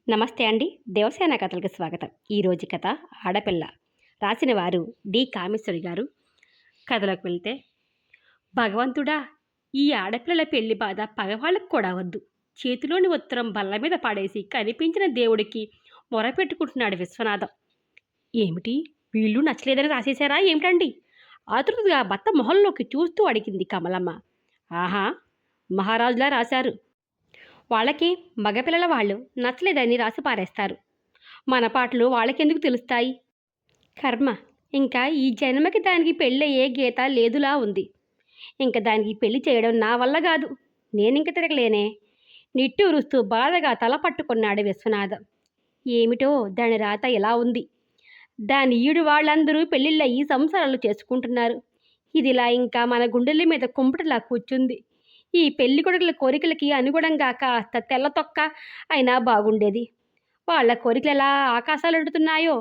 నమస్తే అండి. దేవసేన కథలకు స్వాగతం. ఈరోజు కథ ఆడపిల్ల. రాసిన వారు డి. కామేశ్వరి గారు. కథలోకి వెళ్తే, భగవంతుడా! ఈ ఆడపిల్లల పెళ్లి బాధ పగవాళ్ళకు కూడా వద్దు. చేతిలోని ఉత్తరం బల్ల మీద పాడేసి కనిపించిన దేవుడికి మొరపెట్టుకుంటున్నాడు విశ్వనాథం. ఏమిటి? వీళ్ళు నచ్చలేదని రాసేశారా ఏమిటండి? ఆతృతగా భర్త మొహంలోకి చూస్తూ అడిగింది కమలమ్మ. ఆహా! మహారాజులా రాశారు. వాళ్ళకి మగపిల్లల వాళ్ళు నచ్చలేదని రాసి పారేస్తారు. మన పాటలు వాళ్ళకెందుకు తెలుస్తాయి? కర్మ. ఇంకా ఈ జన్మకి దానికి పెళ్ళయ్యే గీత లేదులా ఉంది. ఇంక దానికి పెళ్లి చేయడం నా వల్ల కాదు. నేనింక తిరగలేనే. నిట్టూరుస్తూ బాధగా తల పట్టుకున్నాడు విశ్వనాథం. ఏమిటో దాని రాత ఎలా ఉంది. దాని ఈడు వాళ్ళందరూ పెళ్ళిళ్ళయి సంసారాలు చేసుకుంటున్నారు. ఇదిలా ఇంకా మన గుండెల మీద కుంపటిలా కూర్చుంది. ఈ పెళ్లి కొడుకుల కోరికలకి అనుగుణంగా కాస్త తెల్ల తొక్క అయినా బాగుండేది. వాళ్ళ కోరికలు ఎలా ఆకాశాలంటుతున్నాయో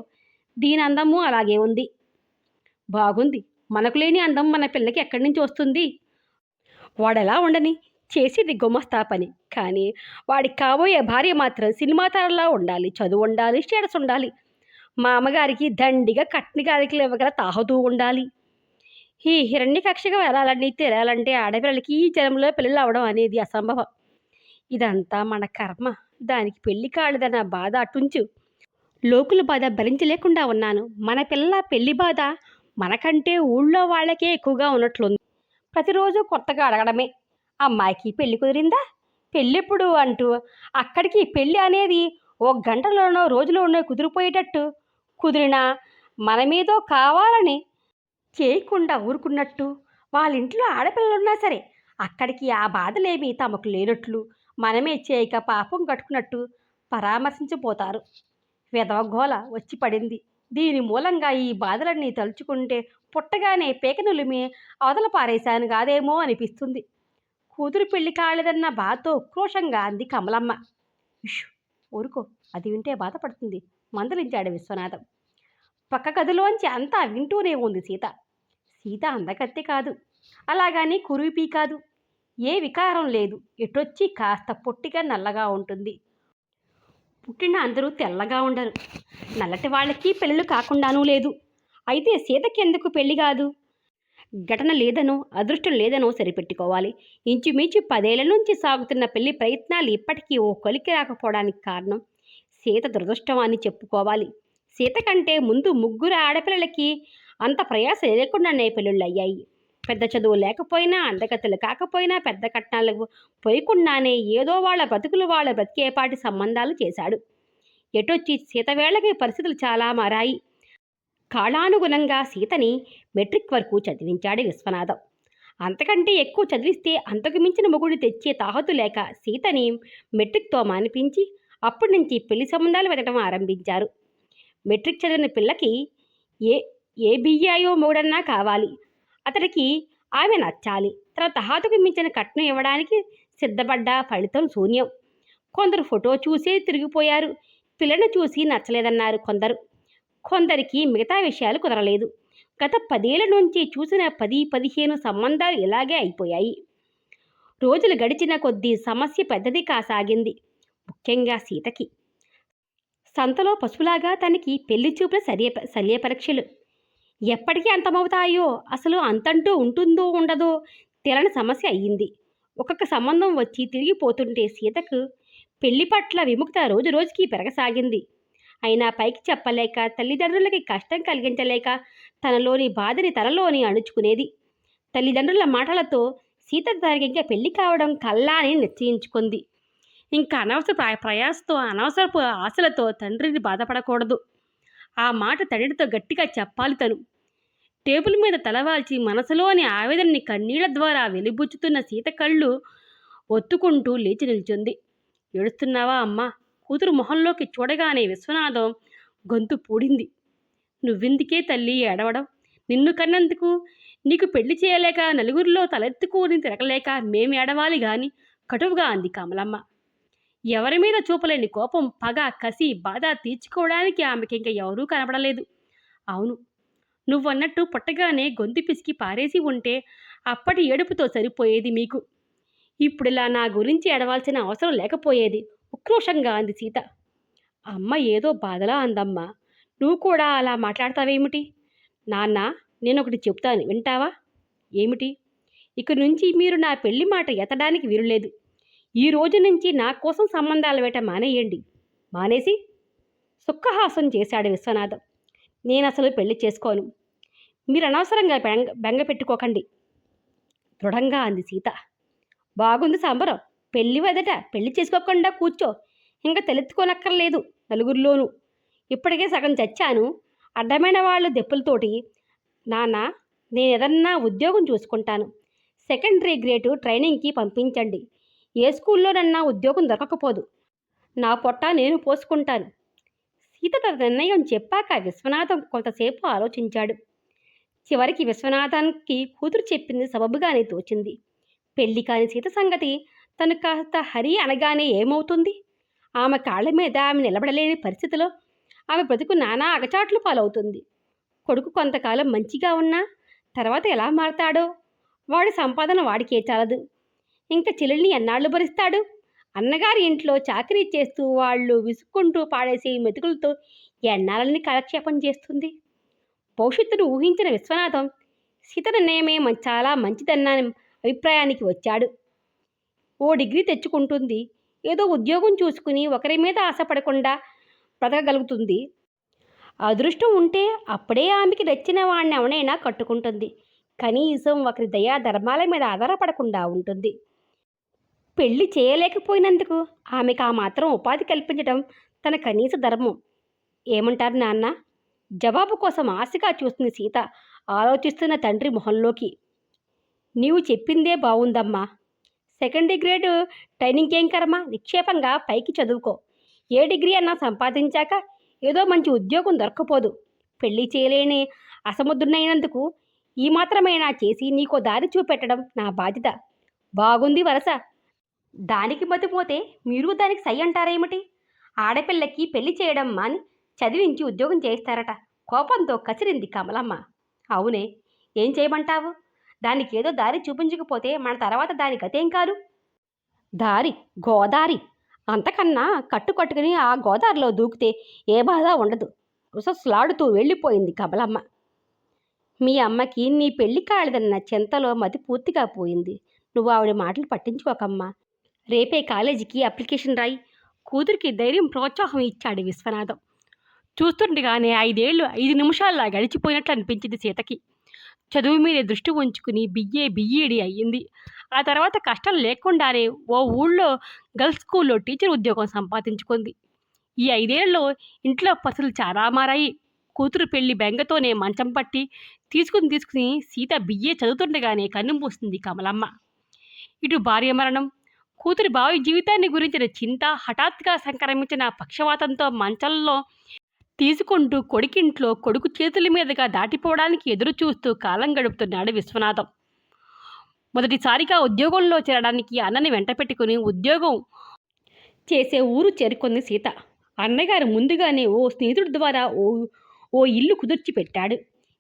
దీని అందము అలాగే ఉంది. బాగుంది. మనకు లేని అందం మన పిల్లకి ఎక్కడి నుంచి వస్తుంది? వాడెలా ఉండని, చేసేది గుమస్తా పని. కానీ వాడికి కాబోయే భార్య మాత్రం సినిమా తారలా ఉండాలి. చదువు ఉండాలి, స్టేటస్ ఉండాలి. మా అమ్మగారికి దండిగా కట్ని కారికలు ఇవ్వగల తాహతూ ఉండాలి. ఈ హిరణ్యకక్షగా వెళ్ళాలని తెరాలంటే ఆడపిల్లలకి ఈ జన్మలో పిల్లలు అవడం అనేది అసంభవం. ఇదంతా మన కర్మ. దానికి పెళ్లి కాలేదన్న బాధ అటుంచు. లోకుల బాధ భరించలేకుండా ఉన్నాను. మన పిల్ల పెళ్లి బాధ మనకంటే ఊళ్ళో వాళ్ళకే ఎక్కువగా ఉన్నట్లుంది. ప్రతిరోజు కొత్తగా అడగడమే. అమ్మాయికి పెళ్లి కుదిరిందా? పెళ్ళెప్పుడు అంటూ అక్కడికి పెళ్ళి అనేది ఓ గంటలోనో రోజులోనో కుదిరిపోయేటట్టు, కుదిరినా మన మీదో కావాలని చేయకుండా ఊరుకున్నట్టు, వాళ్ళింట్లో ఆడపిల్లలున్నా సరే అక్కడికి ఆ బాధలేమీ తమకు లేనట్లు, మనమే చేయక పాపం కట్టుకున్నట్టు పరామర్శించిపోతారు. వెధవగోల వచ్చి పడింది. దీని మూలంగా ఈ బాధలన్నీ తలుచుకుంటే పుట్టగానే పేకనులిమి అవతల పారేశాను కాదేమో అనిపిస్తుంది. కూతురు పెళ్లి కాలేదన్న బాధతో ఉక్రోషంగా అంది కమలమ్మ. ఇష్, ఊరుకో, అది వింటే బాధపడుతుంది మందలించాడు విశ్వనాథం. పక్క గదిలోంచి అంతా వింటూనే ఉంది సీత. సీత అందకత్తె కాదు, అలాగని కురూపీ కాదు. ఏ వికారం లేదు. ఎటొచ్చి కాస్త పొట్టిగా నల్లగా ఉంటుంది. పుట్టిన అందరూ తెల్లగా ఉండరు. నల్లటి వాళ్ళకి పెళ్ళిళ్ళు కాకుండానూ లేదు. అయితే సీతకెందుకు పెళ్లి కాదు? ఘటన లేదనో అదృష్టం లేదనో సరిపెట్టుకోవాలి. ఇంచుమించు 10 ఏళ్ల నుంచి సాగుతున్న పెళ్లి ప్రయత్నాలు ఇప్పటికీ ఓ కొలికి రాకపోవడానికి కారణం సీత దురదృష్టం అని చెప్పుకోవాలి. సీత కంటే ముందు 3 ఆడపిల్లలకి అంత ప్రయాస లేకుండానే పెళ్ళిళ్ళయ్యాయి. పెద్ద చదువు లేకపోయినా, అందగత్తెలు కాకపోయినా, పెద్ద కట్నాలకు పోయకుండానే ఏదో వాళ్ళ బ్రతుకులు వాళ్ళ బ్రతికేపాటి సంబంధాలు చేశాడు. ఎటొచ్చి సీత వేళకి పరిస్థితులు చాలా మారాయి. కాలానుగుణంగా సీతని మెట్రిక్ వరకు చదివించాడు విశ్వనాథం. అంతకంటే ఎక్కువ చదివిస్తే అంతకు మించిన మొగుడు తెచ్చే తాహతు లేక సీతని మెట్రిక్తో మానిపించి అప్పటి నుంచి పెళ్లి సంబంధాలు వెతకడం ఆరంభించారు. మెట్రిక్ చదివిన పిల్లకి ఏ ఏ బియ్యాయో మొగుడన్నా కావాలి. అతడికి ఆమె నచ్చాలి. తన తహాతుకు మించిన కట్నం ఇవ్వడానికి సిద్ధపడ్డా ఫలితం శూన్యం. కొందరు ఫోటో చూసే తిరిగిపోయారు. పిల్లను చూసి నచ్చలేదన్నారు కొందరు. కొందరికి మిగతా విషయాలు కుదరలేదు. గత 10 ఏళ్ల నుంచి చూసిన 10-15 సంబంధాలు ఇలాగే అయిపోయాయి. రోజులు గడిచిన కొద్దీ సమస్య పెద్దది కాసాగింది. ముఖ్యంగా సీతకి. సంతలో పశువులాగా తనకి పెళ్లి చూపుల శల్య పరీక్షలు ఎప్పటికీ అంతమవుతాయో, అసలు అంతంటూ ఉంటుందో ఉండదో తెలని సమస్య అయ్యింది. ఒక్కొక్క సంబంధం వచ్చి తిరిగిపోతుంటే సీతకు పెళ్లి పట్ల విముక్త రోజు రోజుకి పెరగసాగింది. అయినా పైకి చెప్పలేక, తల్లిదండ్రులకి కష్టం కలిగించలేక తనలోని బాధని తనలోని అణుచుకునేది. తల్లిదండ్రుల మాటలతో సీత తనకి ఇంకా పెళ్లి కావడం కల్లా అని నిశ్చయించుకుంది. ఇంకా అనవసర ప్రయాసతో, అనవసరపు ఆశలతో తండ్రిని బాధపడకూడదు. ఆ మాట తండ్రితో గట్టిగా చెప్పాలి తను. టేబుల్ మీద తలవాల్చి మనసులోని ఆవేదనని కన్నీళ్ల ద్వారా వెలిబుచ్చుతున్న సీత కళ్ళు ఒత్తుకుంటూ లేచి నిల్చుంది. ఏడుస్తున్నావా అమ్మా? కూతురు మొహంలోకి చూడగానే విశ్వనాథం గొంతు పూడింది. నువ్వెందుకే తల్లి ఏడవడం? నిన్ను కన్నందుకు, నీకు పెళ్లి చేయలేక, నలుగురిలో తలెత్తుకుని తిరగలేక మేం ఏడవాలి గాని కటువుగా అంది కమలమ్మ. ఎవరి మీద చూపలేని కోపం, పగ, కసి, బాధ తీర్చుకోవడానికి ఆమెకింక ఎవరూ కనపడలేదు. అవును, నువ్వన్నట్టు పుట్టగానే గొంతు పిసికి పారేసి ఉంటే అప్పటి ఏడుపుతో సరిపోయేది మీకు. ఇప్పుడిలా నా గురించి ఏడవాల్సిన అవసరం లేకపోయేది, ఉక్రోషంగా అంది సీత. అమ్మ ఏదో బాధలా అందమ్మా. నువ్వు కూడా అలా మాట్లాడతావేమిటి? నాన్న, నేనొకటి చెప్తాను వింటావా? ఏమిటి? ఇక నుంచి మీరు నా పెళ్లి మాట ఎత్తడానికి వీలులేదు. ఈ రోజు నుంచి నా కోసం సంబంధాల వేట మానేయండి. మానేసి సుఖహాసం చేశాడు విశ్వనాథం. నేనసలు పెళ్లి చేసుకోను. మీరు అనవసరంగా బెంగ పెట్టుకోకండి, దృఢంగా అంది సీత. బాగుంది సంబరం. పెళ్లి వదట పెళ్లి చేసుకోకుండా కూర్చో. ఇంకా తలెత్తుకోనక్కర్లేదు నలుగురిలోనూ. ఇప్పటికే సగం చచ్చాను. అడ్డమైన వాళ్ళు దెప్పులతోటి. నాన్న, నేనేదన్నా ఉద్యోగం చూసుకుంటాను. సెకండరీ గ్రేడ్ ట్రైనింగ్కి పంపించండి. ఏ స్కూల్లోనన్నా ఉద్యోగం దొరకకపోదు. నా పొట్ట నేను పోసుకుంటాను. సీత తన నిర్ణయం చెప్పాక విశ్వనాథం కొంతసేపు ఆలోచించాడు. చివరికి విశ్వనాథానికి కూతురు చెప్పింది సబబుగానే తోచింది. పెళ్లి కాని సీత సంగతి తను కాస్త హరి అనగానే ఏమవుతుంది? ఆమె కాళ్ల మీద ఆమె నిలబడలేని పరిస్థితిలో ఆమె బ్రతుకు నానా అగచాట్లు పాలవుతుంది. కొడుకు కొంతకాలం మంచిగా ఉన్నా తర్వాత ఎలా మారతాడో? వాడి సంపాదన వాడికే చాలదు. ఇంకా చెల్లెల్ని ఎన్నాళ్ళు భరిస్తాడు? అన్నగారి ఇంట్లో చాకరీ చేస్తూ వాళ్ళు విసుక్కుంటూ పాడేసే మెతుకులతో ఎన్నాళ్ళని కాలక్షేపం చేస్తుంది? భవిష్యత్తును ఊహించిన విశ్వనాథం సీత నిర్ణయమే చాలా మంచిదన్న అభిప్రాయానికి వచ్చాడు. ఓ డిగ్రీ తెచ్చుకుంటుంది. ఏదో ఉద్యోగం చూసుకుని ఒకరి మీద ఆశపడకుండా బ్రతకగలుగుతుంది. అదృష్టం ఉంటే అప్పుడే ఆమెకి నచ్చిన వాడిని ఎవనైనా కట్టుకుంటుంది. కనీసం ఒకరి దయా ధర్మాల మీద ఆధారపడకుండా ఉంటుంది. పెళ్లి చేయలేకపోయినందుకు ఆమెకు ఆ మాత్రం ఉపాధి కల్పించడం తన కనీస ధర్మం. ఏమంటారు నాన్న? జవాబు కోసం ఆశగా చూస్తుంది సీత ఆలోచిస్తున్న తండ్రి మొహంలోకి. నీవు చెప్పిందే బావుందమ్మా. సెకండరీ గ్రేడ్ ట్రైనింగ్ ఏం కర్మ? నిక్షేపంగా పైకి చదువుకో. ఏ డిగ్రీ అన్నా సంపాదించాక ఏదో మంచి ఉద్యోగం దొరకపోదు. పెళ్లి చేయలేని అసమర్థుడైనందుకు ఈ మాత్రమైనా చేసి నీకో దారి చూపెట్టడం నా బాధ్యత. బాగుంది వరస. దానికి మతిపోతే మీరు దానికి సై అంటారేమిటి? ఆడపిల్లకి పెళ్లి చేయడం మాని చదివించి ఉద్యోగం చేస్తారట. కోపంతో కసిరింది కమలమ్మ. అవునే, ఏం చేయమంటావు? దానికి ఏదో దారి చూపించకపోతే మన తర్వాత దాని గతేం కాదు? దారి గోదారి. అంతకన్నా కట్టుకట్టుకుని ఆ గోదారిలో దూకితే ఏ బాధ ఉండదు. రుసస్లాడుతూ వెళ్ళిపోయింది కమలమ్మ. మీ అమ్మకి నీ పెళ్లి కాలేదన్న చింతలో మతి పూర్తిగా పోయింది. నువ్వు ఆవిడ మాటలు పట్టించుకోకమ్మా. రేపే కాలేజీకి అప్లికేషన్ రాయి. కూతురికి ధైర్యం ప్రోత్సాహం ఇచ్చాడు విశ్వనాథం. చూస్తుండగానే 5 ఏళ్ళు 5 నిమిషాల్లా గడిచిపోయినట్లు అనిపించింది సీతకి. చదువు మీద దృష్టి ఉంచుకుని బిఈడి అయ్యింది. ఆ తర్వాత కష్టం లేకుండానే ఓ ఊళ్ళో గర్ల్స్ స్కూల్లో టీచర్ ఉద్యోగం సంపాదించుకుంది. ఈ 5 ఏళ్లలో ఇంట్లో పసులు చాలా మారాయి. కూతురు పెళ్లి బెంగతోనే మంచం పట్టి తీసుకుని సీత బిఏ చదువుతుండగానే కన్నుమూస్తుంది కమలమ్మ. ఇటు భార్య మరణం, కూతురి భావి జీవితాన్ని గురించిన చింత, హఠాత్తుగా సంక్రమించిన పక్షవాతంతో మంచంలో తీసుకుంటూ కొడుకింట్లో కొడుకు చేతుల మీదుగా దాటిపోవడానికి ఎదురు చూస్తూ కాలం గడుపుతున్నాడు విశ్వనాథం. మొదటిసారిగా ఉద్యోగంలో చేరడానికి అన్నని వెంట పెట్టుకుని ఉద్యోగం చేసే ఊరు చేరుకుంది సీత. అన్నగారు ముందుగానే ఓ స్నేహితుడి ద్వారా ఓ ఇల్లు కుదుర్చి పెట్టాడు.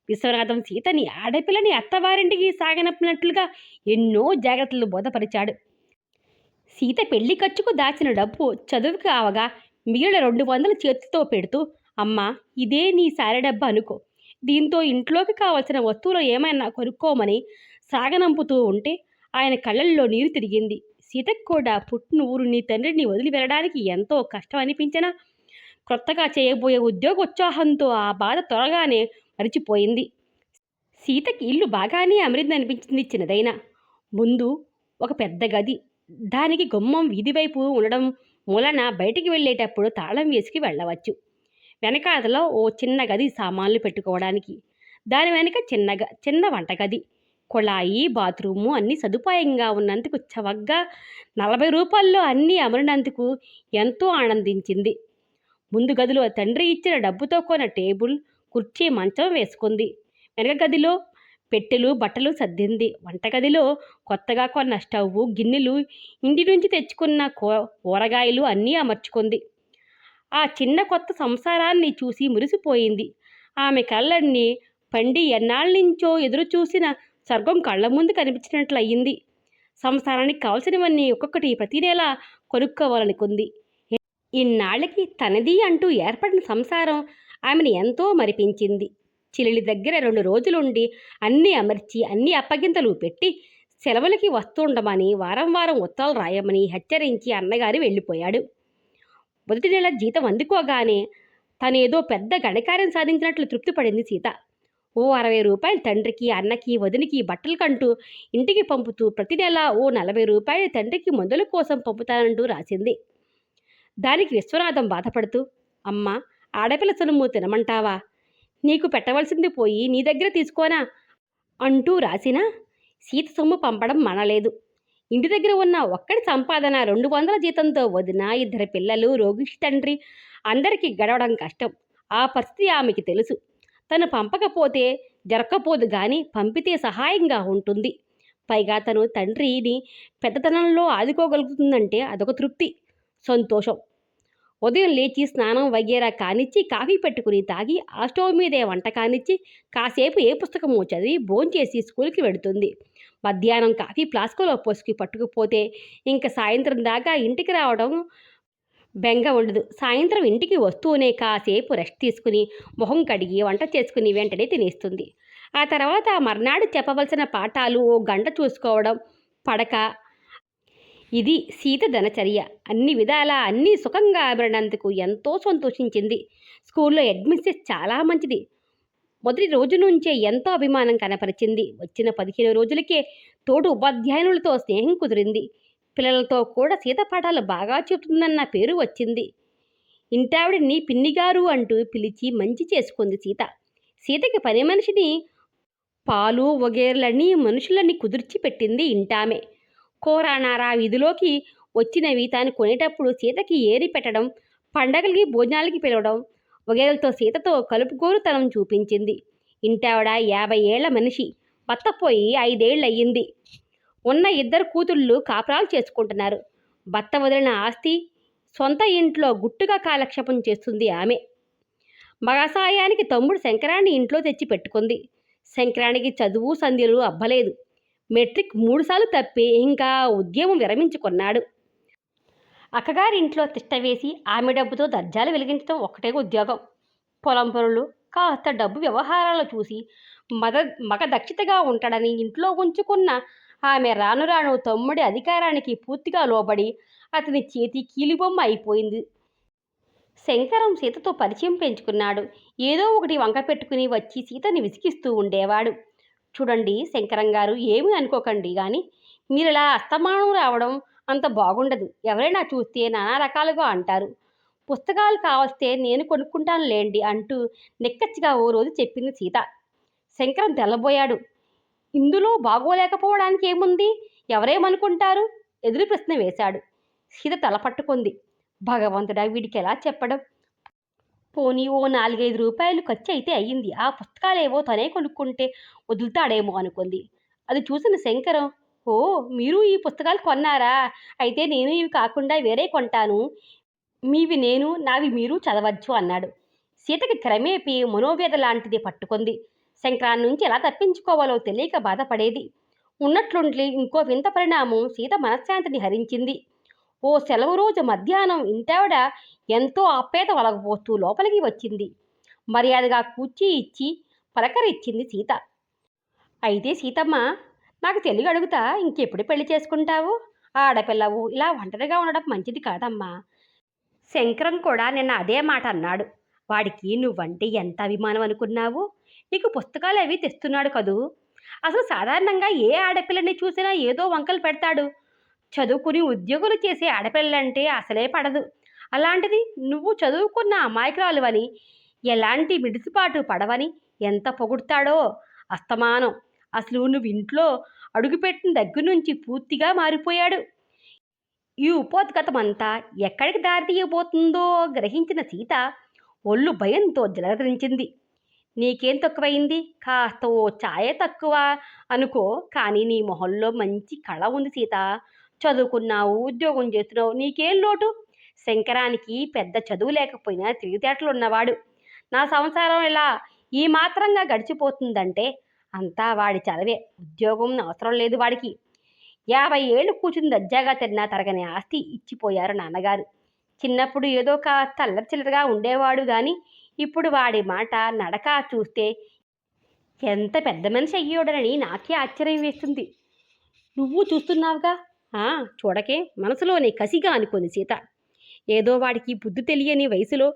విశ్వనాథం సీతని ఆడపిల్లని అత్తవారింటికి సాగనప్పినట్లుగా ఎన్నో జాగ్రత్తలు బోధపరిచాడు. సీత పెళ్లి ఖర్చుకు దాచిన డబ్బు చదువుకి అవగా మిగిలిన 200 చేతితో పెడుతూ, అమ్మా, ఇదే నీ సారె డబ్బు అనుకో. దీంతో ఇంట్లోకి కావలసిన వస్తువులు ఏమైనా కొనుక్కోమని సాగనంపుతూ ఉంటే ఆయన కళ్ళల్లో నీరు తిరిగింది. సీతకు కూడా పుట్టిన ఊరిని తండ్రిని వదిలి వెళ్ళడానికి ఎంతో కష్టం అనిపించినా కొత్తగా చేయబోయే ఉద్యోగోత్సాహంతో ఆ బాధ త్వరగానే మరిచిపోయింది. సీతకి ఇల్లు బాగానే అమరిందనిపించింది. చిన్నదైనా ముందు ఒక పెద్ద గది, దానికి గుమ్మం వీధివైపు ఉండడం మూలన బయటికి వెళ్ళేటప్పుడు తాళం వేసుకు వెళ్ళవచ్చు. వెనకాతలో ఓ చిన్న గది సామాన్లు పెట్టుకోవడానికి, దాని వెనక చిన్న వంటగది, కుళాయి, బాత్రూము అన్నీ సదుపాయంగా ఉన్నందుకు చవగ్గా 40 రూపాయల్లో అన్నీ అమరినందుకు ఎంతో ఆనందించింది. ముందు గదిలో తండ్రి ఇచ్చిన డబ్బుతో కొన్న టేబుల్, కుర్చీ, మంచం వేసుకుంది. వెనక గదిలో పెట్టెలు, బట్టలు సర్దింది. వంటగదిలో కొత్తగా కొన్న స్టవ్వు, గిన్నెలు, ఇంటి నుంచి తెచ్చుకున్న కూరగాయలు అన్నీ అమర్చుకుంది. ఆ చిన్న కొత్త సంసారాన్ని చూసి మురిసిపోయింది. ఆమె కళ్ళన్నీ పండి ఎన్నాళ్ళనించో ఎదురు చూసిన స్వర్గం కళ్ళ ముందు కనిపించినట్లయింది. సంసారానికి కావలసినవన్నీ ఒక్కొక్కటి ప్రతి నెల కొనుక్కోవాలనుకుంది. ఇన్నాళ్ళకి తనది అంటూ ఏర్పడిన సంసారం ఆమెను ఎంతో మరిపించింది. చెల్లెలి దగ్గర 2 రోజులుండి అన్నీ అమర్చి, అన్ని అప్పగింతలు పెట్టి, సెలవులకి వస్తుండమని, వారం వారం ఉత్తరాలు రాయమని హెచ్చరించి అన్నగారు వెళ్ళిపోయాడు. మొదటి నెల జీతం అందుకోగానే తనేదో పెద్ద ఘనకార్యం సాధించినట్లు తృప్తి పడింది సీత. ఓ 60 రూపాయలు తండ్రికి, అన్నకి, వదినికి బట్టలు కంటూ ఇంటికి పంపుతూ ప్రతి నెల ఓ 40 రూపాయలు తండ్రికి మందుల కోసం పంపుతానంటూ రాసింది. దానికి విశ్వనాథం బాధపడుతూ, అమ్మా, ఆడపిల్ల సొమ్ము తినమంటావా? నీకు పెట్టవలసింది పోయి నీ దగ్గర తీసుకోనా అంటూ రాసినా సీత సొమ్ము పంపడం మానలేదు. ఇంటి దగ్గర ఉన్న ఒక్కడి సంపాదన 200 జీతంతో వదిన, 2 పిల్లలు, రోగిష్టి తండ్రి, అందరికీ గడవడం కష్టం. ఆ పరిస్థితి ఆమెకి తెలుసు. తను పంపకపోతే జరక్కపోదు గాని పంపితే సహాయంగా ఉంటుంది. పైగా తను తండ్రిని పెద్దతనంలో ఆదుకోగలుగుతుందంటే అదొక తృప్తి, సంతోషం. ఉదయం లేచి స్నానం వగేరా కానిచ్చి కాఫీ పెట్టుకుని తాగి ఆ స్టవ్ మీదే వంట కానిచ్చి కాసేపు ఏ పుస్తకమో చదివి భోంచేసి స్కూల్కి వెడుతుంది. మధ్యాహ్నం కాఫీ ఫ్లాస్కులో పోసుకు పట్టుకుపోతే ఇంక సాయంత్రం దాకా ఇంటికి రావడం బెంగ ఉండదు. సాయంత్రం ఇంటికి వస్తూనే కాసేపు రెస్ట్ తీసుకుని మొహం కడిగి వంట చేసుకుని వెంటనే తినేస్తుంది. ఆ తర్వాత మర్నాడు చెప్పవలసిన పాఠాలు ఓ గంట చూసుకోవడం, పడక. ఇది సీత దినచర్య. అన్ని విధాలా అన్నీ సుఖంగా అమరినందుకు ఎంతో సంతోషించింది. స్కూల్లో హెడ్మిస్ట్రెస్ చాలా మంచిది. మొదటి రోజు నుంచే ఎంతో అభిమానం కనపరిచింది. వచ్చిన 15 రోజులకే తోటి ఉపాధ్యాయునులతో స్నేహం కుదిరింది. పిల్లలతో కూడా సీత పాఠాలు బాగా చెబుతుందన్న పేరు వచ్చింది. ఇంటావిడిని పిన్నిగారు అంటూ పిలిచి మంచి చేసుకుంది సీత. సీతకి పని మనిషిని, పాలు వగేర్లని మనుషులని కుదిర్చి పెట్టింది ఇంటామె. కోరానారా వీధిలోకి వచ్చినవి తాను కొనేటప్పుడు సీతకి ఏరి పెట్టడం, పండగలకి భోజనాలకి పిలవడం, వగేరలతో సీతతో కలుపుగోరుతనం చూపించింది. ఇంటావిడ 50 ఏళ్ల మనిషి. భర్త పోయి 5 ఏళ్ళయ్యింది. ఉన్న 2 కూతుళ్ళు కాపురాలు చేసుకుంటున్నారు. భర్త వదిలిన ఆస్తి సొంత ఇంట్లో గుట్టుగా కాలక్షేపం చేస్తుంది ఆమె. మగసాయానికి తమ్ముడు శంకరాన్ని ఇంట్లో తెచ్చి పెట్టుకుంది. శంకరానికి చదువు సంధ్యలు అబ్బలేదు. మెట్రిక్ 3 సార్లు తప్పి ఇంకా ఉద్యమం విరమించుకున్నాడు. అక్కగారింట్లో తిష్టవేసి ఆమె డబ్బుతో దర్జాలు వెలిగించడం ఒక్కటే ఉద్యోగం. పొలం పనులు, కాస్త డబ్బు వ్యవహారాలు చూసి మగ దక్షితగా ఉంటాడని ఇంట్లో ఉంచుకున్న ఆమె రాను రాను తమ్ముడి అధికారానికి పూర్తిగా లోబడి అతని చేతి కీలుబొమ్మ అయిపోయింది. శంకరం సీతతో పరిచయం పెంచుకున్నాడు. ఏదో ఒకటి వంక పెట్టుకుని వచ్చి సీతని విసిగిస్తూ ఉండేవాడు. చూడండి శంకరం గారు, ఏమీ అనుకోకండి కానీ మీరిలా అస్తమానం రావడం అంత బాగుండదు. ఎవరైనా చూస్తే నానా రకాలుగా అంటారు. పుస్తకాలు కావస్తే నేను కొనుక్కుంటాను లేండి అంటూ నిక్కచ్చిగా ఓ రోజు చెప్పింది సీత. శంకరం తెల్లబోయాడు. ఇందులో బాగోలేకపోవడానికి ఏముంది? ఎవరేమనుకుంటారు? ఎదురు ప్రశ్న వేశాడు. సీత తల పట్టుకుంది. భగవంతుడా, వీడికి ఎలా చెప్పడం? పోనీ ఓ 4-5 రూపాయలు ఖర్చు అయితే అయ్యింది. ఆ పుస్తకాలేవో తనే కొనుక్కుంటే వదులుతాడేమో అనుకుంది. అది చూసిన శంకరం, ఓ, మీరు ఈ పుస్తకాలు కొన్నారా? అయితే నేను ఇవి కాకుండా వేరే కొంటాను. మీవి నేను, నావి మీరు చదవచ్చు అన్నాడు. సీతకి క్రమేపీ మనోవేద లాంటిది పట్టుకుంది. శంకరాన్ని నుంచి ఎలా తప్పించుకోవాలో తెలియక బాధపడేది. ఉన్నట్లుండి ఇంకో వింత పరిణామం సీత మనశ్శాంతిని హరించింది. ఓ సెలవు రోజు మధ్యాహ్నం ఇంటావిడ ఎంతో ఆప్యాయత వలగబోస్తూ లోపలికి వచ్చింది. మర్యాదగా కూర్చి ఇచ్చి పలకరిచ్చింది సీత. అయితే సీతమ్మ, నాకు తెలియ అడుగుతా, ఇంకెప్పుడు పెళ్లి చేసుకుంటావు? ఆడపిల్లవు, ఇలా ఒంటరిగా ఉండడం మంచిది కాదమ్మా. శంకరం కూడా నిన్న అదే మాట అన్నాడు. వాడికి నువ్వంటే ఎంత అభిమానం అనుకున్నావు? నీకు పుస్తకాలు అవి తెస్తున్నాడు కదూ. అసలు సాధారణంగా ఏ ఆడపిల్లని చూసినా ఏదో వంకలు పెడతాడు. చదువుకుని ఉద్యోగులు చేసే ఆడపిల్లంటే అసలే పడదు. అలాంటిది నువ్వు చదువుకున్న అమాయకురాలువని, ఎలాంటి మిడిసిపాటు పడవని ఎంత పొగుడతాడో అస్తమానం. అసలు నువ్వు ఇంట్లో అడుగుపెట్టిన దగ్గర నుంచి పూర్తిగా మారిపోయాడు. ఈ ఉపోద్ఘాతమంతా ఎక్కడికి దారితీయబోతుందో గ్రహించిన సీత ఒళ్ళు భయంతో జలధరించింది. నీకేం తక్కువైంది? కాస్త ఓ ఛాయ తక్కువ అనుకో, కానీ నీ మొహంలో మంచి కళ ఉంది సీత. చదువుకున్నావు, ఉద్యోగం చేస్తున్నావు, నీకేం లోటు? శంకరానికి పెద్ద చదువు లేకపోయినా తెలివితేటలున్నవాడు. నా సంసారం ఇలా ఈ మాత్రంగా గడిచిపోతుందంటే అంతా వాడి చదవే. ఉద్యోగం అవసరం లేదు వాడికి. 50 ఏళ్ళు కూర్చుని దర్జాగా తిన్నా తరగని ఆస్తి ఇచ్చిపోయారు నాన్నగారు. చిన్నప్పుడు ఏదో కాస్త అల్లరి చిల్లరగా ఉండేవాడు గాని ఇప్పుడు వాడి మాట నడక చూస్తే ఎంత పెద్ద మనిషి అయ్యాడనని నాకే ఆశ్చర్యం వేస్తుంది. నువ్వు చూస్తున్నావుగా. ఆ, చూడకే మనసులోనే కసిగా అనుకుంది సీత. ఏదో వాడికి బుద్ధి తెలియని వయసులో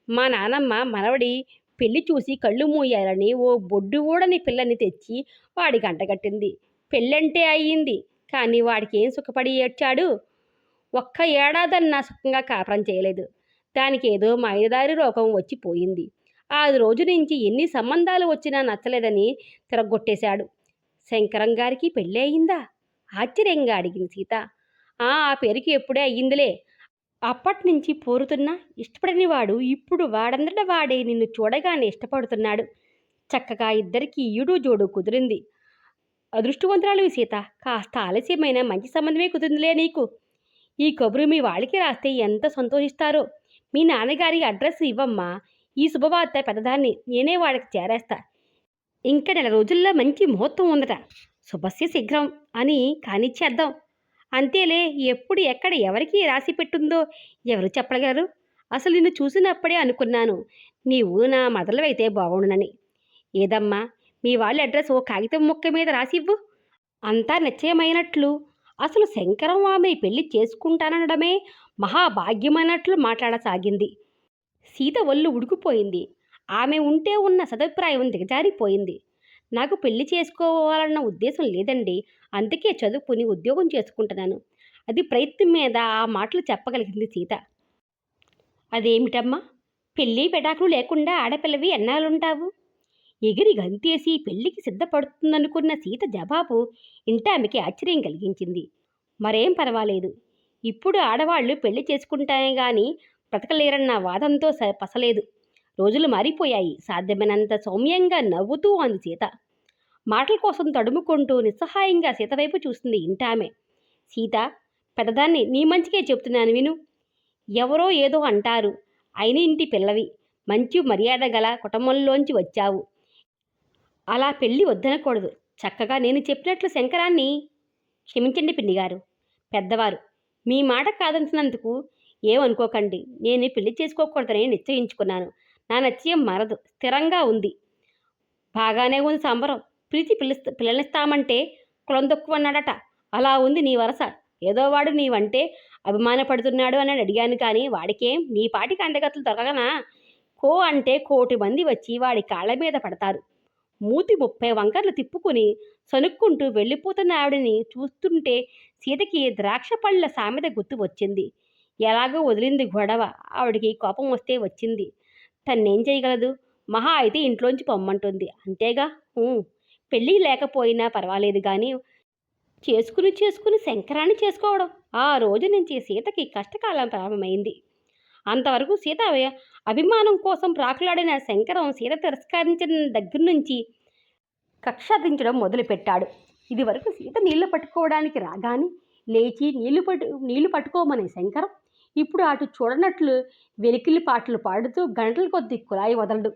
మా నానమ్మ మనవడి పెళ్లి చూసి కళ్ళు మూయాలని ఓ బొడ్డు ఊడని పిల్లని తెచ్చి వాడికి అంటగట్టింది. పెళ్ళంటే అయ్యింది, కానీ వాడికి ఏం సుఖపడి ఏడ్చాడు? ఒక్క ఏడాదన్నా సుఖంగా కాపురం చేయలేదు. దానికి ఏదో మాయదారి రోగం వచ్చి పోయింది. ఆ రోజు నుంచి ఎన్ని సంబంధాలు వచ్చినా నచ్చలేదని తిరగొట్టేశాడు. శంకరం గారికి పెళ్ళి అయిందా? ఆశ్చర్యంగా అడిగింది సీత. ఆ పేరుకి ఎప్పుడే అయ్యిందిలే. అప్పట్నుంచి పోరుతున్నా ఇష్టపడని వాడు ఇప్పుడు వాడంతట వాడే నిన్ను చూడగానే ఇష్టపడుతున్నాడు. చక్కగా ఇద్దరికీ ఈడు జోడు కుదిరింది. అదృష్టవంతురాలివి సీత. కాస్త ఆలస్యమైన మంచి సంబంధమే కుదిరిందిలే నీకు. ఈ కబురు మీ వాళ్ళకి రాస్తే ఎంత సంతోషిస్తారో. మీ నాన్నగారి అడ్రస్ ఇవ్వమ్మా. ఈ శుభవార్త పెద్దదాన్ని నేనే వాడికి చేరేస్తా. ఇంకా నెల రోజుల్లో మంచి ముహూర్తం ఉందట. శుభస్య శీఘ్రం అని కానిచ్చేద్దాం. అంతేలే, ఎప్పుడు ఎక్కడ ఎవరికి రాసి పెట్టుందో ఎవరు చెప్పగలరు? అసలు నిన్ను చూసినప్పుడే అనుకున్నాను నీవు నా మదలవైతే బాగుండునని. ఏదమ్మా, మీ వాళ్ళ అడ్రస్ ఓ కాగితం ముక్క మీద రాసివ్వు. అంతా నిశ్చయమైనట్లు, అసలు శంకరం ఆమె పెళ్లి చేసుకుంటానడమే మహాభాగ్యమైనట్లు మాట్లాడసాగింది. సీత ఒళ్ళు ఉడికిపోయింది. ఆమె ఉంటే ఉన్న సదభిప్రాయం దిగజారిపోయింది. నాకు పెళ్లి చేసుకోవాలన్న ఉద్దేశం లేదండి. అందుకే చదువుకుని ఉద్యోగం చేసుకుంటున్నాను. అది ప్రయత్నం మీద ఆ మాటలు చెప్పగలిగింది సీత. అదేమిటమ్మా, పెళ్ళి పెటాకులు లేకుండా ఆడపిల్లవి ఎన్నాళ్ళుంటావు? ఎగిరి గంతేసి పెళ్లికి సిద్ధపడుతుందనుకున్న సీత జవాబు ఇంటామెకి ఆశ్చర్యం కలిగించింది. మరేం పర్వాలేదు. ఇప్పుడు ఆడవాళ్లు పెళ్లి చేసుకుంటానే గాని బ్రతకలేరన్న వాదంతో పసలేదు. రోజులు మారిపోయాయి. సాధ్యమైనంత సౌమ్యంగా నవ్వుతూ అంది సీత. మాటల కోసం తడుముకుంటూ నిస్సహాయంగా సీత వైపు చూసింది ఇంటామె. సీత, పెద్దదాన్ని, నీ మంచికే చెప్తున్నాను విను. ఎవరో ఏదో అంటారు. అయిన ఇంటి పిల్లవి, మంచి మర్యాద గల కుటుంబంలోంచి వచ్చావు. అలా పెళ్ళి వద్దనకూడదు. చక్కగా నేను చెప్పినట్లు శంకరాన్ని. క్షమించండి పిన్నిగారు, పెద్దవారు. మీ మాట కాదంటున్నందుకు ఏమనుకోకండి. నేను పెళ్లి చేసుకోకూడదని నిశ్చయించుకున్నాను. నా నిశ్చయం మారదు, స్థిరంగా ఉంది. బాగానే ఉంది సంబరం. పిలిచి పిల్లనిస్తామంటే కులం తక్కువన్నాడట. అలా ఉంది నీ వరస. ఏదో వాడు నీవంటే అభిమానపడుతున్నాడు అని అడిగాను, కానీ వాడికేం నీ పాటికి అందగతులు దొరకనా? కో అంటే 1,000,000 మంది వచ్చి వాడి కాళ్ళ మీద పడతారు. మూతి 30 వంకర్లు తిప్పుకుని సనుక్కుంటూ వెళ్ళిపోతున్న ఆవిడని చూస్తుంటే సీతకి ద్రాక్ష పళ్ళ సామెత గుర్తు వచ్చింది. ఎలాగో వదిలింది గొడవ. ఆవిడికి కోపం వస్తే వచ్చింది. తన్నేం చేయగలదు? మహా అయితే ఇంట్లోంచి పొమ్మంటుంది, అంతేగా. పెళ్ళి లేకపోయినా పర్వాలేదు కానీ చేసుకుని శంకరాన్ని చేసుకోవడం. ఆ రోజు నుంచి సీతకి కష్టకాలం ప్రారంభమైంది. అంతవరకు సీత అభిమానం కోసం ప్రాకులాడిన శంకరం సీత తిరస్కరించిన దగ్గర నుంచి కక్షాదించడం మొదలుపెట్టాడు. ఇది వరకు సీత నీళ్లు పట్టుకోవడానికి రాగానే లేచి నీళ్లు పట్టుకోమనే శంకరం ఇప్పుడు అటు చూడనట్లు వెలికిలి పాటలు పాడుతూ గంటల కొద్దీ కుళాయి వదలడు.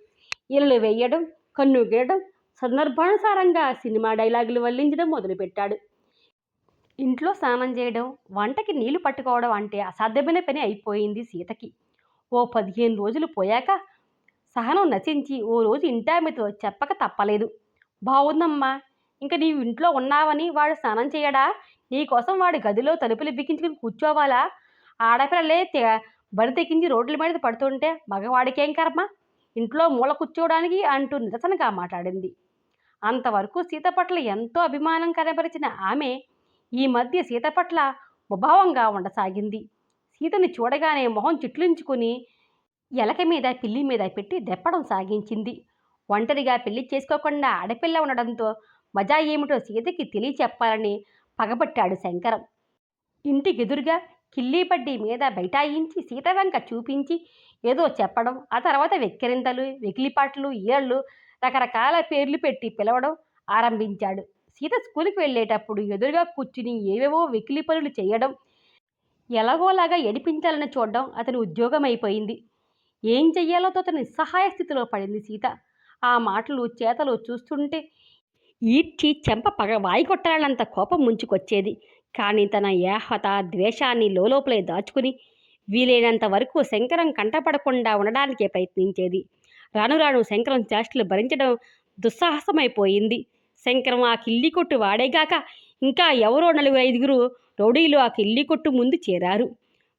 ఇళ్ళు వేయడం, కన్ను గీయడం, సందర్భానుసారంగా సినిమా డైలాగులు వల్లించడం మొదలుపెట్టాడు. ఇంట్లో స్నానం చేయడం, వంటకి నీళ్లు పట్టుకోవడం అంటే అసాధ్యమైన పని అయిపోయింది సీతకి. ఓ 15 రోజులు పోయాక సహనం నశించి ఓ రోజు ఇంటామెతో చెప్పక తప్పలేదు. బావుందమ్మా, ఇంక నీవు ఇంట్లో ఉన్నావని వాడు స్నానం చేయడా? నీకోసం వాడి గదిలో తలుపులు బిగించుకుని కూర్చోవాలా? ఆడపిల్లలే బరి తెగించి రోడ్ల మీద పడుతుంటే మగవాడికేం కర్మ? ఇంట్లో మూల కూర్చోవడానికి అంటూ నిరసనగా మాట్లాడింది. అంతవరకు సీత పట్ల ఎంతో అభిమానం కనబరిచిన ఆమె ఈ మధ్య సీత పట్ల ముభావంగా ఉండసాగింది. సీతని చూడగానే మొహం చిట్లించుకుని ఎలక మీద పిల్లి మీద పెట్టి దెప్పడం సాగించింది. ఒంటరిగా పెళ్లి చేసుకోకుండా ఆడపిల్ల ఉండడంతో మజా ఏమిటో సీతకి తెలియచెప్పాలని పగబట్టాడు శంకరం. ఇంటికెదురుగా కిల్లీపడ్డి మీద బైఠాయించి సీత వెంక చూపించి ఏదో చెప్పడం, ఆ తర్వాత వెక్కిరింతలు, వెకిలిపాట్లు, ఈరళ్ళు, రకరకాల పేర్లు పెట్టి పిలవడం ఆరంభించాడు. సీత స్కూల్కి వెళ్ళేటప్పుడు ఎదురుగా కూర్చుని ఏవేవో వెకిలి పనులు చేయడం, ఎలాగోలాగా ఏడిపించాలని చూడడం అతని ఉద్యోగం అయిపోయింది. ఏం చెయ్యాలో అతని నిస్సహాయ స్థితిలో పడింది సీత. ఆ మాటలు చేతలు చూస్తుంటే ఈడ్చి చెంప వాయికొట్టాలంత కోపం ముంచుకొచ్చేది. కానీ తన యాహత ద్వేషాన్ని లోపలే దాచుకుని వీలైనంత వరకు శంకరం కంటపడకుండా ఉండడానికే ప్రయత్నించేది. రాను రాను శంకరం చేష్టలు భరించడం దుస్సాహసమైపోయింది. శంకరం ఆ కిల్లి కొట్టు వాడేగాక ఇంకా ఎవరో 4-5 రౌడీలు ఆ కిల్లి కొట్టు ముందు చేరారు.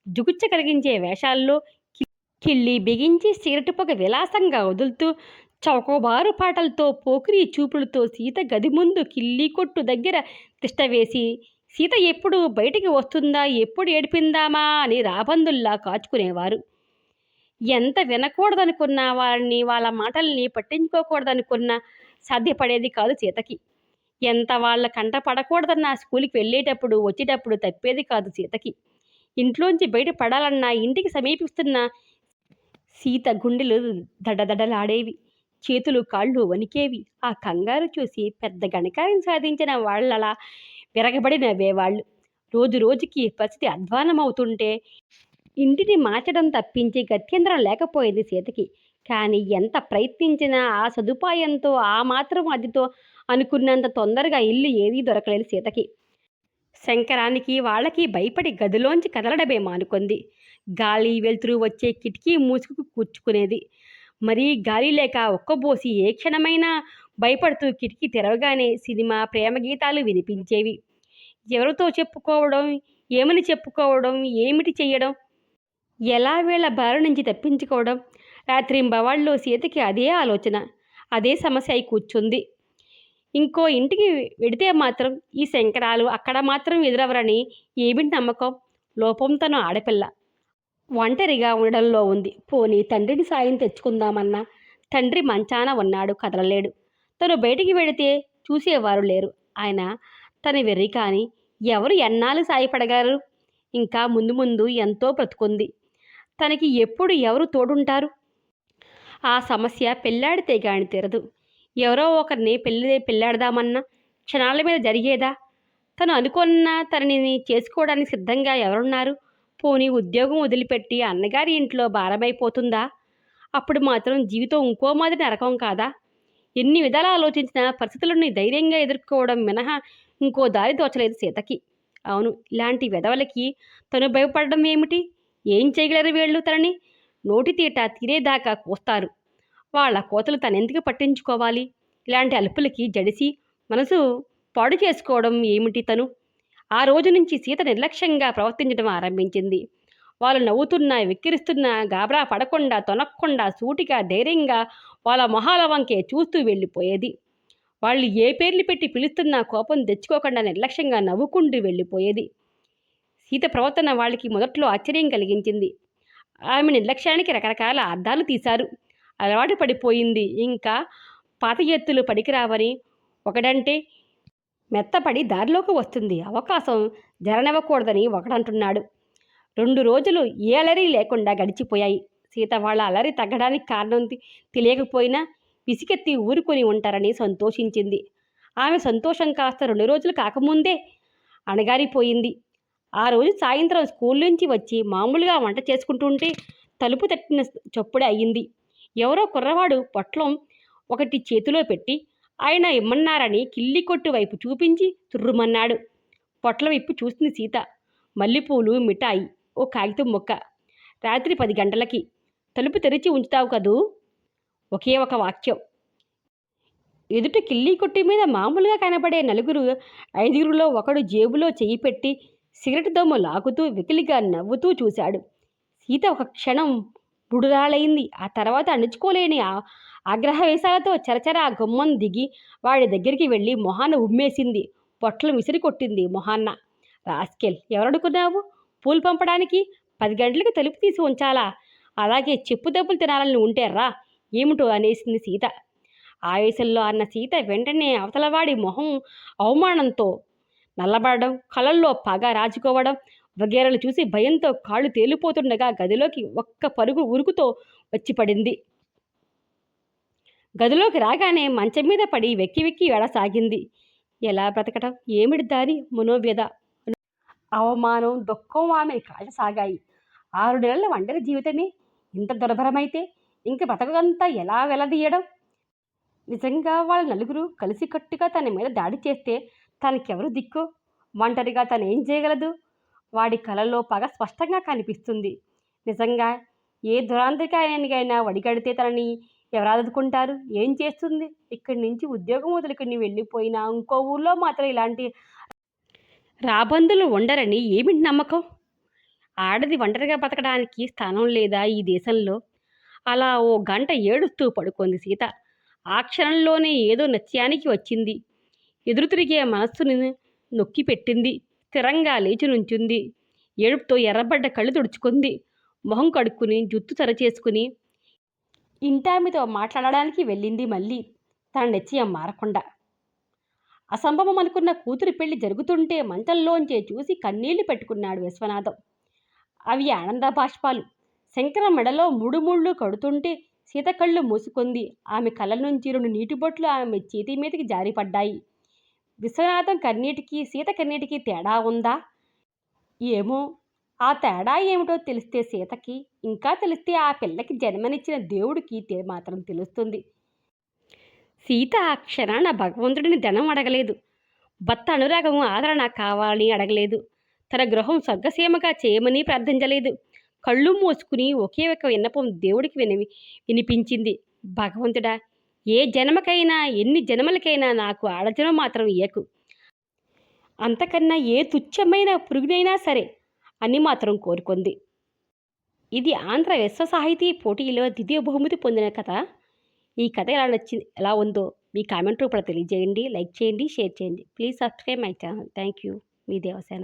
జుగుప్స కలిగించే వేషాల్లో కిళ్ళి బిగించి సిగరెట్ పొగ విలాసంగా వదులుతూ చౌకబారు పాటలతో పోకిరి చూపులతో సీత గది ముందు కిల్లి కొట్టు దగ్గర తిష్టవేసి సీత ఎప్పుడు బయటికి వస్తుందా, ఎప్పుడు ఏడిపిందామా అని రాబందుల్లా కాచుకునేవారు. ఎంత వినకూడదనుకున్నా, వాళ్ళ మాటల్ని పట్టించుకోకూడదనుకున్నా సాధ్యపడేది కాదు సీతకి. ఎంత వాళ్ళ కంట పడకూడదన్నా స్కూల్కి వెళ్ళేటప్పుడు వచ్చేటప్పుడు తప్పేది కాదు సీతకి. ఇంట్లోంచి బయట పడాలన్నా ఇంటికి సమీపిస్తున్న సీత గుండెలు దడదడలాడేవి. చేతులు కాళ్ళు వణికేవి. ఆ కంగారు చూసి పెద్ద గణకార్యం సాధించిన వాళ్ళలా విరగబడి నవ్వేవాళ్ళు. రోజు రోజుకి పరిస్థితి అధ్వాన్నమవుతుంటే ఇంటిని మార్చడం తప్పించి గత్యంతరం లేకపోయేది సీతకి. కానీ ఎంత ప్రయత్నించినా ఆ సదుపాయంతో, ఆ మాత్రం అదితో అనుకున్నంత తొందరగా ఇల్లు ఏదీ దొరకలేదు సీతకి. శంకరానికి వాళ్ళకి భయపడి గదిలోంచి కదలడమే మానుకుంది. గాలి వెలుతురు వచ్చే కిటికీ మూసుకు కూర్చుకునేది. మరీ గాలి లేక ఒక్కబోసి ఏ క్షణమైనా భయపడుతూ కిటికీ తెరవగానే సినిమా ప్రేమ గీతాలు వినిపించేవి. ఎవరితో చెప్పుకోవడం, ఏమని చెప్పుకోవడం, ఏమిటి చెయ్యడం, ఎలా వీళ్ళ బారి నుంచి తప్పించుకోవడం, రాత్రింబవళ్ళు సీతకి అదే ఆలోచన, అదే సమస్య అయి కూర్చుంది. ఇంకో ఇంటికి వెడితే మాత్రం ఈ శంకరాలు అక్కడ మాత్రం ఎదురవరని ఏమిటి నమ్మకం? లోపం తను ఆడపిల్ల, ఒంటరిగా ఉండడంలో ఉంది. పోనీ తండ్రిని సాయం తెచ్చుకుందామన్నా తండ్రి మంచాన ఉన్నాడు, కదలలేడు. తను బయటికి వెడితే చూసేవారు లేరు. ఆయన తన వెర్రి కానీ ఎవరు ఎన్నాళ్ళు సాయపడగలరు? ఇంకా ముందు ముందు ఎంతో బ్రతుకుంది. తనకి ఎప్పుడు ఎవరు తోడుంటారు? ఆ సమస్య పెళ్ళాడితే గాని తీరదు. ఎవరో ఒకరిని పెళ్ళాడదామన్నా క్షణాల మీద జరిగేదా? తను అనుకున్న తనని చేసుకోవడానికి సిద్ధంగా ఎవరున్నారు? పోనీ ఉద్యోగం వదిలిపెట్టి అన్నగారి ఇంట్లో భారమైపోతుందా? అప్పుడు మాత్రం జీవితం ఇంకో మాదిరి నరకం కాదా? ఎన్ని విధాలు ఆలోచించినా పరిస్థితులను ధైర్యంగా ఎదుర్కోవడం మినహా ఇంకో దారి తోచలేదు సీతకి. అవును, ఇలాంటి వెధవలకి తను భయపడడం ఏమిటి? ఏం చేయగలరు వీళ్ళు? తనని నోటితీట తినేదాకా కోస్తారు. వాళ్ళ కోతలు తనెందుకు పట్టించుకోవాలి? ఇలాంటి అలుపులకి జడిసి మనసు పాడు చేసుకోవడం ఏమిటి తను? ఆ రోజు నుంచి సీత నిర్లక్ష్యంగా ప్రవర్తించడం ఆరంభించింది. వాళ్ళు నవ్వుతున్నా, వెక్కిరిస్తున్నా గాబరా పడకుండా, తొనక్కుండా, సూటిగా, ధైర్యంగా వాళ్ళ మొహాల వంకే చూస్తూ వెళ్ళిపోయేది. వాళ్ళు ఏ పేర్లు పెట్టి పిలుస్తున్నా కోపం తెచ్చుకోకుండా నిర్లక్ష్యంగా నవ్వుకుంటూ వెళ్ళిపోయేది. సీత ప్రవర్తన వాళ్ళకి మొదట్లో ఆశ్చర్యం కలిగించింది. ఆమె నిర్లక్ష్యానికి రకరకాల అర్థాలు తీశారు. అలవాటు పడిపోయింది. ఇంకా పాత ఎత్తులు పనికిరావని, ఒకడంటే మెత్తపడి దారిలోకి వస్తుంది, అవకాశం జరనివ్వకూడదని ఒకడంటున్నాడు. 2 రోజులు ఏ అలరి లేకుండా గడిచిపోయాయి. సీత వాళ్ళ అలరి తగ్గడానికి కారణం తెలియకపోయినా విసికెత్తి ఊరుకొని ఉంటారని సంతోషించింది. ఆమె సంతోషం కాస్త 2 రోజులు కాకముందే అణగారిపోయింది. ఆ రోజు సాయంత్రం స్కూల్ నుంచి వచ్చి మామూలుగా వంట చేసుకుంటుంటే తలుపు తట్టిన చప్పుడే అయ్యింది. ఎవరో కుర్రవాడు పొట్లం ఒకటి చేతిలో పెట్టి ఆయన ఇమ్మన్నారని కిల్లి కొట్టు వైపు చూపించి తుర్రుమన్నాడు. పొట్లం విప్పి చూసింది సీత. మల్లెపూలు, మిఠాయి, ఓ కాగితం ముక్క. రాత్రి 10 గంటలకి. తలుపు తెరిచి ఉంచుతావు కదూ? ఒకే ఒక వాక్యం. ఎదుట కిల్లి కొట్టు మీద మామూలుగా కనబడే 4-5లో ఒకడు జేబులో చెయ్యి పెట్టి సిగరెట్ దమ్ము లాగుతూ వెకిలిగా నవ్వుతూ చూశాడు. సీత ఒక క్షణం బుడురాలైంది. ఆ తర్వాత అణుచుకోలేని ఆగ్రహవేశాలతో చరచరా గుమ్మం దిగి వాడి దగ్గరికి వెళ్ళి మొహాన ఉమ్మేసింది. పొట్లం విసిరి కొట్టింది మొహాన్న. రాస్కెల్, ఎవరనుకున్నావు? పూలు పంపడానికి 10 గంటలకి తలుపు తీసి ఉంచాలా? అలాగే చెప్పు దెబ్బలు తినాలని ఉంటే రా, ఏమిటో అనేసింది సీత. ఆవేశంలో అన్న సీత వెంటనే అవతలవాడి మొహం అవమానంతో నల్లబడడం, కళ్ళల్లో పగ రాజుకోవడం వగేరలు చూసి భయంతో కాళ్ళు తేలిపోతుండగా గదిలోకి ఒక్క పరుగు ఉరుకుతో వచ్చి పడింది. గదిలోకి రాగానే మంచం మీద పడి వెక్కి వెక్కి ఏడసాగింది. ఎలా బ్రతకటం, ఏమిటి దారి? మనోవ్యధ, అవమానం, దుఃఖం ఆమె కాల్చసాగాయి. 6 నెలల ఒంటరి జీవితమే ఇంత దుర్భరమైతే ఇంక బ్రతకంతా ఎలా వెలదీయడం? నిజంగా వాళ్ళ 4 కలిసికట్టుగా తన మీద దాడి చేస్తే తనకెవరు దిక్కు? ఒంటరిగా తనేం చేయగలదు? వాడి కలలో పగ స్పష్టంగా కనిపిస్తుంది. నిజంగా ఏ దురాంతకాయనికైనా వడిగడితే తనని ఎవరు ఆదుకుంటారు? ఏం చేస్తుంది? ఇక్కడి నుంచి ఉద్యోగం వదులుకుని వెళ్ళిపోయినా ఇంకో ఊర్లో మాత్రం ఇలాంటి రాబందులు ఉండరని ఏమిటి నమ్మకం? ఆడది ఒంటరిగా బతకడానికి స్థానం లేదా ఈ దేశంలో? అలా ఓ గంట ఏడుస్తూ పడుకుంది సీత. ఆ క్షణంలోనే ఏదో నిశ్చయానికి వచ్చింది. ఎదురు తిరిగే మనస్సుని నొక్కిపెట్టింది. స్థిరంగా లేచి నుంచుంది. ఏడుపుతో ఎర్రబడ్డ కళ్ళు తుడుచుకుంది. మొహం కడుక్కుని జుత్తు సరిచేసుకుని ఇంటామెతో మాట్లాడడానికి వెళ్ళింది మళ్ళీ. తన నిశ్చయం మారకుండా. అసంభవం అనుకున్న కూతురి పెళ్లి జరుగుతుంటే మంచంలోంచే చూసి కన్నీళ్లు పెట్టుకున్నాడు విశ్వనాథం. అవి ఆనంద బాష్పాలు. శంకరం మెడలో మూడు ముళ్ళు కడుతుంటే సీత కళ్ళు మూసుకుంది. ఆమె కళ్ళ నుంచి 2 నీటి బొట్లు ఆమె చేతి మీదకి జారిపడ్డాయి. విశ్వనాథం కన్నీటికి సీత కన్నీటికి తేడా ఉందా? ఏమో. ఆ తేడా ఏమిటో తెలిస్తే సీతకి, ఇంకా తెలిస్తే ఆ పిల్లకి జన్మనిచ్చిన దేవుడికి మాత్రం తెలుస్తుంది. సీత ఆ క్షణాన భగవంతుడిని ధనం అడగలేదు. భర్త అనురాగం ఆదరణ కావాలని అడగలేదు. తన గృహం స్వర్గసీమగా చేయమని ప్రార్థించలేదు. కళ్ళు మూసుకుని ఒకే ఒక విన్నపం దేవుడికి వినిపించింది. భగవంతుడా, ఏ జన్మకైనా ఎన్ని జన్మలకైనా నాకు ఆడజన్మ మాత్రం ఇయ్యకు. అంతకన్నా ఏ తుచ్చమైన పురుగునైనా సరే అని మాత్రం కోరుకుంది. ఇది ఆంధ్ర విశ్వ సాహితీ పోటీలో ద్వితీయ బహుమతి పొందిన కథ. ఈ కథ ఎలా ఉందో మీ కామెంట్ రూపంలో తెలియజేయండి. లైక్ చేయండి, షేర్ చేయండి. Please subscribe my channel. Thank you. Me Devasena.